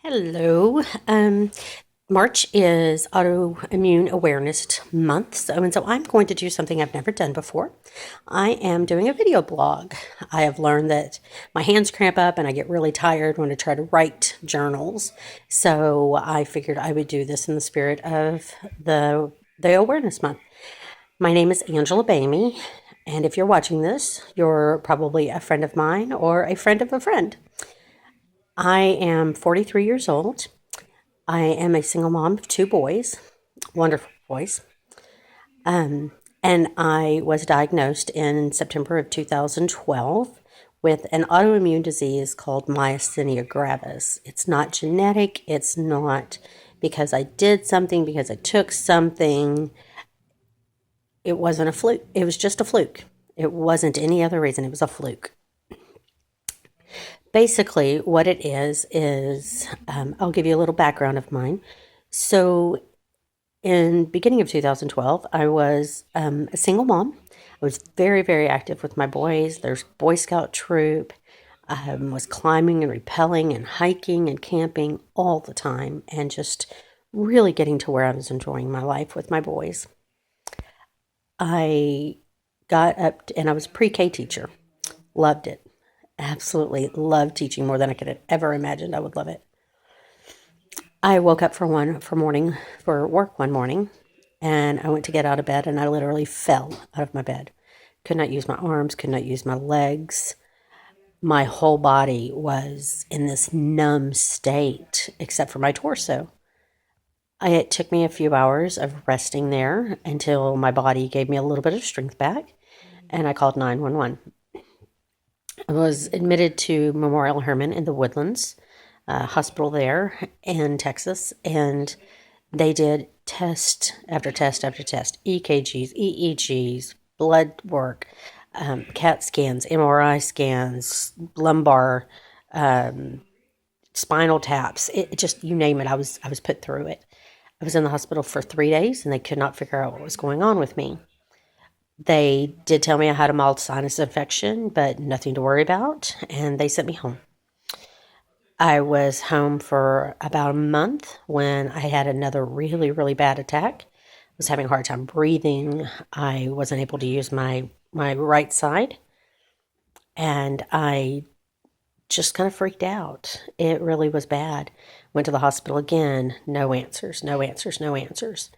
Hello. March is Autoimmune Awareness Month, so I'm going to do something I've never done before. I am doing a video blog. I have learned that my hands cramp up and I get really tired when I try to write journals, so I figured I would do this in the spirit of the Awareness Month. My name is Angela Bamey, and if you're watching this, you're probably a friend of mine or a friend of a friend. I am 43 years old. I am a single mom of two boys, wonderful boys. And I was diagnosed in September of 2012 with an autoimmune disease called Myasthenia Gravis. It's not genetic. It's not because I did something, because I took something. It wasn't a fluke. It was just a fluke. It wasn't any other reason. It was a fluke. Basically, what it is I'll give you a little background of mine. So, in beginning of 2012, I was a single mom. I was very, very active with my boys. There's Boy Scout troop. I was climbing and rappelling and hiking and camping all the time, and just really getting to where I was enjoying my life with my boys. I got up and I was a pre-K teacher. Loved it. Absolutely loved teaching more than I could have ever imagined I would love it. I woke up for work one morning, and I went to get out of bed, and I literally fell out of my bed. Could not use my arms, could not use my legs. My whole body was in this numb state, except for my torso. It took me a few hours of resting there until my body gave me a little bit of strength back, and I called 911. I was admitted to Memorial Hermann in the Woodlands hospital there in Texas, and they did test after test after test, EKGs, EEGs, blood work, CAT scans, MRI scans, lumbar, spinal taps. It just, you name it, I was put through it. I was in the hospital for 3 days, and they could not figure out what was going on with me. They did tell me I had a mild sinus infection, but nothing to worry about, and they sent me home. I was home for about a month when I had another really, really bad attack. I was having a hard time breathing. I wasn't able to use my right side, and I just kind of freaked out. It really was bad. Went to the hospital again, no answers, no answers, no answers.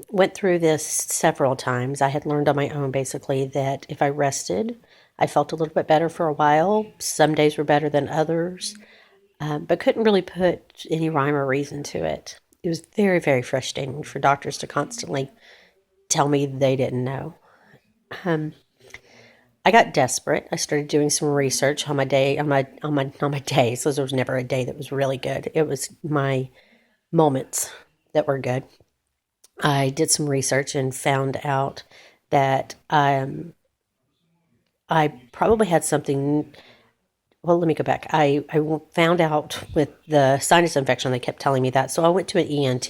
Went through this several times. I had learned on my own, basically, that if I rested, I felt a little bit better for a while. Some days were better than others, but couldn't really put any rhyme or reason to it. It was very, very frustrating for doctors to constantly tell me they didn't know. I got desperate. I started doing some research on my days. So there was never a day that was really good. It was my moments that were good. I did some research and found out that I probably had something. Well, let me go back. I found out with the sinus infection, they kept telling me that. So I went to an ENT,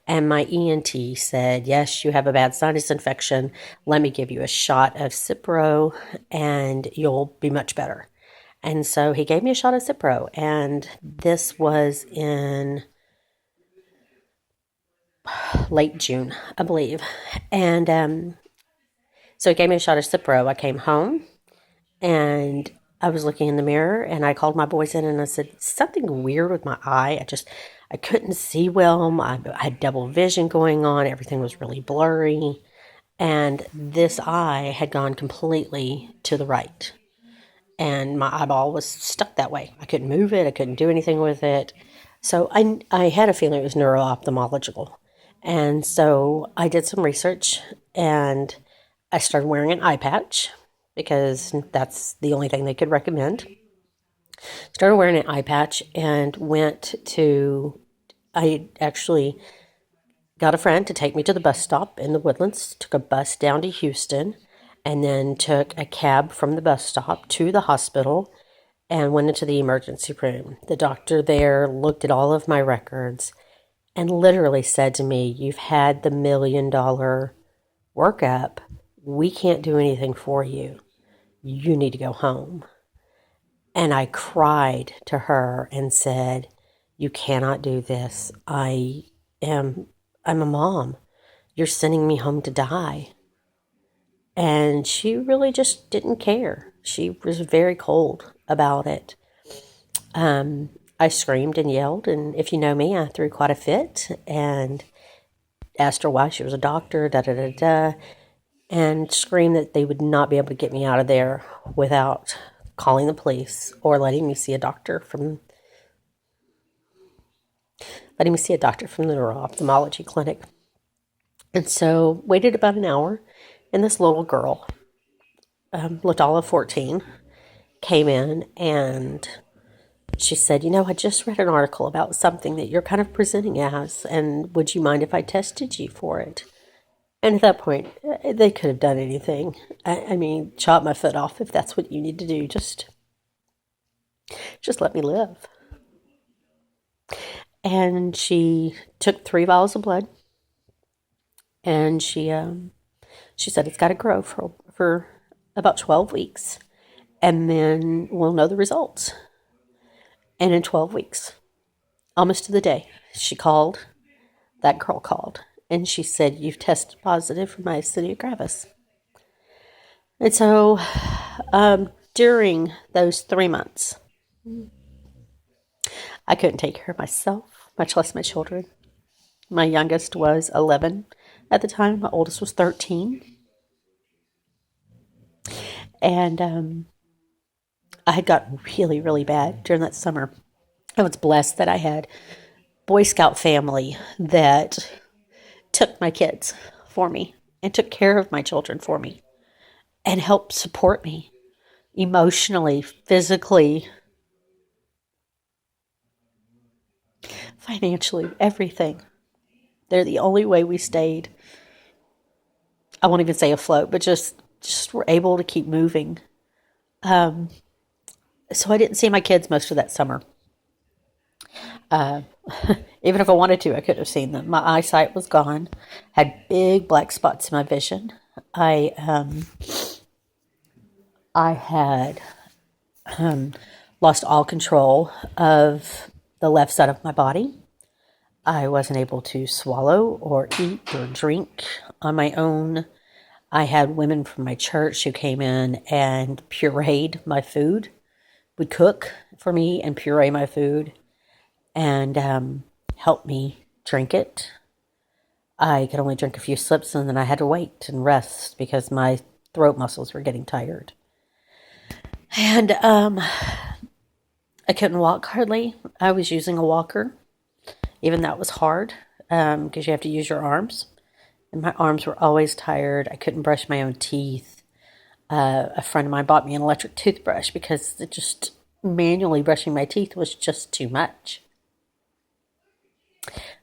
and my ENT said, yes, you have a bad sinus infection. Let me give you a shot of Cipro, and you'll be much better. And so he gave me a shot of Cipro, and this was in late June, I believe. And so he gave me a shot of Cipro. I came home, and I was looking in the mirror, and I called my boys in, and I said, something weird with my eye. I couldn't see well. I had double vision going on. Everything was really blurry. And this eye had gone completely to the right. And my eyeball was stuck that way. I couldn't move it. I couldn't do anything with it. So I had a feeling it was neuro-ophthalmological. And so I did some research, and I started wearing an eye patch because that's the only thing they could recommend. Started wearing an eye patch and I actually got a friend to take me to the bus stop in the Woodlands, took a bus down to Houston, and then took a cab from the bus stop to the hospital and went into the emergency room. The doctor there looked at all of my records and literally said to me, you've had the $1 million workup. We can't do anything for you. You need to go home. And I cried to her and said, You cannot do this. I'm a mom. You're sending me home to die. And she really just didn't care. She was very cold about it. I screamed and yelled, and if you know me, I threw quite a fit and asked her why she was a doctor, and screamed that they would not be able to get me out of there without calling the police or letting me see a doctor from the neuro-ophthalmology clinic. And so waited about an hour, and this little girl, looked all of 14, came in and she said, I just read an article about something that you're kind of presenting as, and would you mind if I tested you for it? And at that point, they could have done anything. I mean, chop my foot off if that's what you need to do. Just let me live. And she took 3 vials of blood, and she said it's got to grow for about 12 weeks, and then we'll know the results. And in 12 weeks, almost to the day, that girl called, and she said, you've tested positive for Myasthenia Gravis. And so during those 3 months, I couldn't take care of myself, much less my children. My youngest was 11 at the time. My oldest was 13. And I had gotten really, really bad during that summer. I was blessed that I had Boy Scout family that took my kids for me and took care of my children for me and helped support me emotionally, physically, financially, everything. They're the only way we stayed, I won't even say afloat, but just were able to keep moving. So I didn't see my kids most of that summer. Even if I wanted to, I couldn't have seen them. My eyesight was gone. Had big black spots in my vision. I had lost all control of the left side of my body. I wasn't able to swallow or eat or drink on my own. I had women from my church who came in and pureed my food, would cook for me and puree my food and help me drink it. I could only drink a few sips, and then I had to wait and rest because my throat muscles were getting tired. And I couldn't walk hardly. I was using a walker. Even that was hard because you have to use your arms. And my arms were always tired. I couldn't brush my own teeth. A friend of mine bought me an electric toothbrush because just manually brushing my teeth was just too much.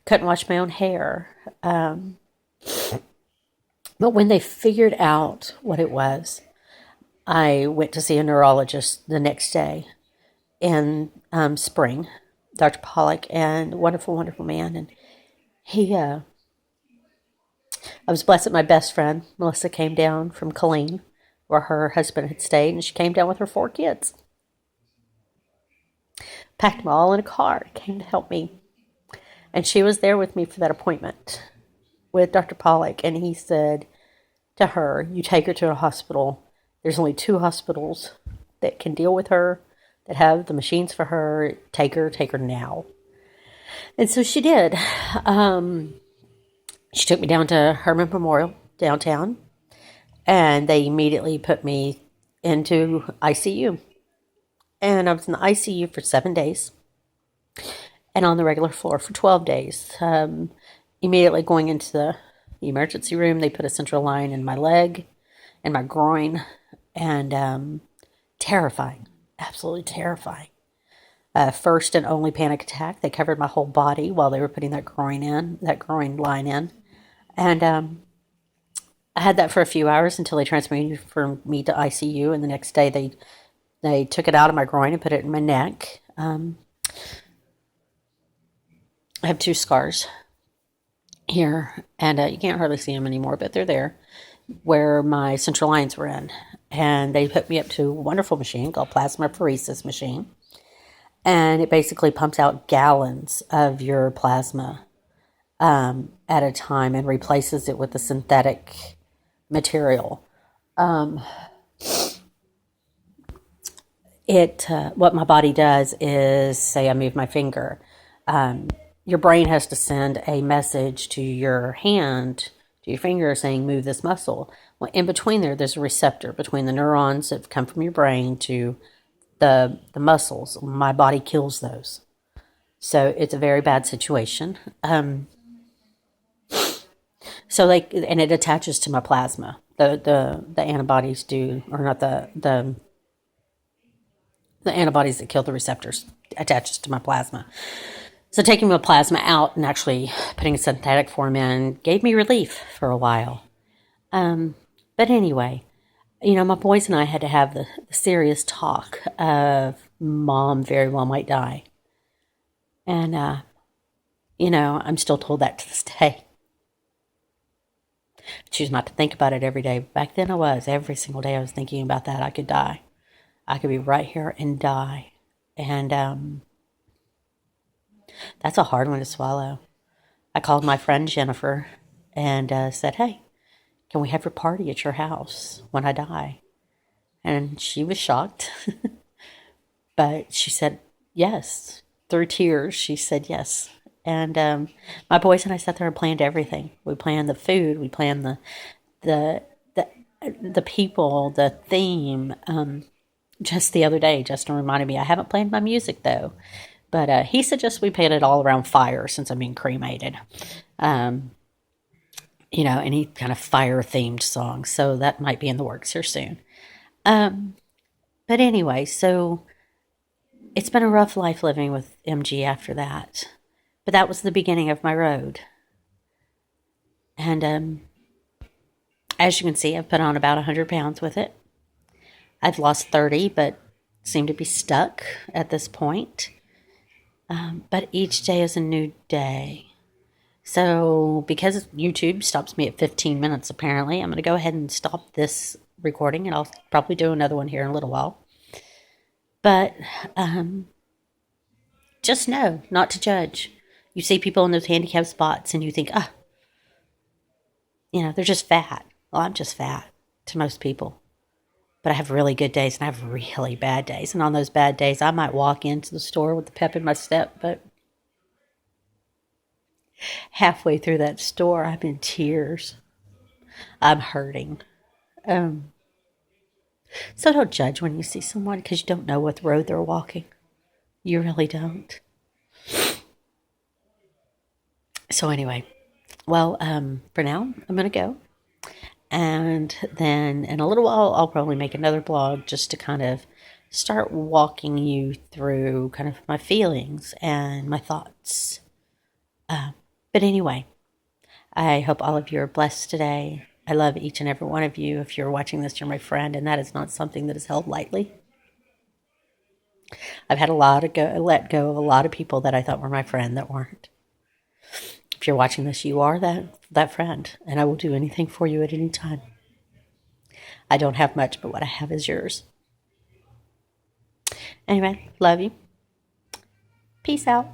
Couldn't wash my own hair. But when they figured out what it was, I went to see a neurologist the next day in spring, Dr. Pollock, and wonderful, wonderful man. And I was blessed that my best friend, Melissa, came down from Colleen, where her husband had stayed, and she came down with her 4 kids. Packed them all in a car, came to help me. And she was there with me for that appointment with Dr. Pollock, and he said to her, you take her to a hospital. There's only 2 hospitals that can deal with her, that have the machines for her. Take her now. And so she did. She took me down to Herman Memorial downtown, and they immediately put me into ICU. And I was in the ICU for 7 days and on the regular floor for 12 days. Immediately going into the emergency room, they put a central line in my leg and my groin, and terrifying, absolutely terrifying. First and only panic attack. They covered my whole body while they were putting that groin line in. And I had that for a few hours until they transferred me to ICU. And the next day they took it out of my groin and put it in my neck. I have 2 scars here, and you can't hardly see them anymore, but they're there, where my central lines were in. And they put me up to a wonderful machine called plasmapheresis machine. and it basically pumps out gallons of your plasma at a time and replaces it with a synthetic material. What my body does is, say I move my finger, your brain has to send a message to your hand, to your finger, saying move this muscle. Well, in between there's a receptor between the neurons that come from your brain to the muscles. My body kills those, so it's a very bad situation. And it attaches to my plasma. The antibodies do, or not the antibodies that kill the receptors attaches to my plasma. So taking my plasma out and actually putting a synthetic form in gave me relief for a while. But anyway, my boys and I had to have the serious talk of Mom very well might die. And, I'm still told that to this day. I choose not to think about it every day. Back then I was. Every single day I was thinking about that. I could die. I could be right here and die. And that's a hard one to swallow. I called my friend Jennifer and said, hey, can we have your party at your house when I die? And she was shocked. But she said yes. Through tears, she said yes. And my boys and I sat there and planned everything. We planned the food. We planned the people, the theme. Just the other day, Justin reminded me, I haven't planned my music though. But he suggests we paint it all around fire since I'm being cremated. Any kind of fire-themed song. So that might be in the works here soon. But anyway, so it's been a rough life living with MG after that. But that was the beginning of my road. And as you can see, I've put on about 100 pounds with it. I've lost 30, but seem to be stuck at this point. But each day is a new day. So because YouTube stops me at 15 minutes, apparently, I'm going to go ahead and stop this recording, and I'll probably do another one here in a little while. But just know not to judge. You see people in those handicapped spots, and you think, they're just fat. Well, I'm just fat to most people. But I have really good days and I have really bad days. And on those bad days, I might walk into the store with the pep in my step, but halfway through that store, I'm in tears. I'm hurting. So don't judge when you see someone because you don't know what road they're walking. You really don't. So anyway, well, for now, I'm going to go. And then in a little while, I'll probably make another blog just to kind of start walking you through kind of my feelings and my thoughts. But anyway, I hope all of you are blessed today. I love each and every one of you. If you're watching this, you're my friend, and that is not something that is held lightly. I've had let go of a lot of people that I thought were my friend that weren't. If you're watching this, you are that friend, and I will do anything for you at any time. I don't have much, but what I have is yours. Anyway, love you. Peace out.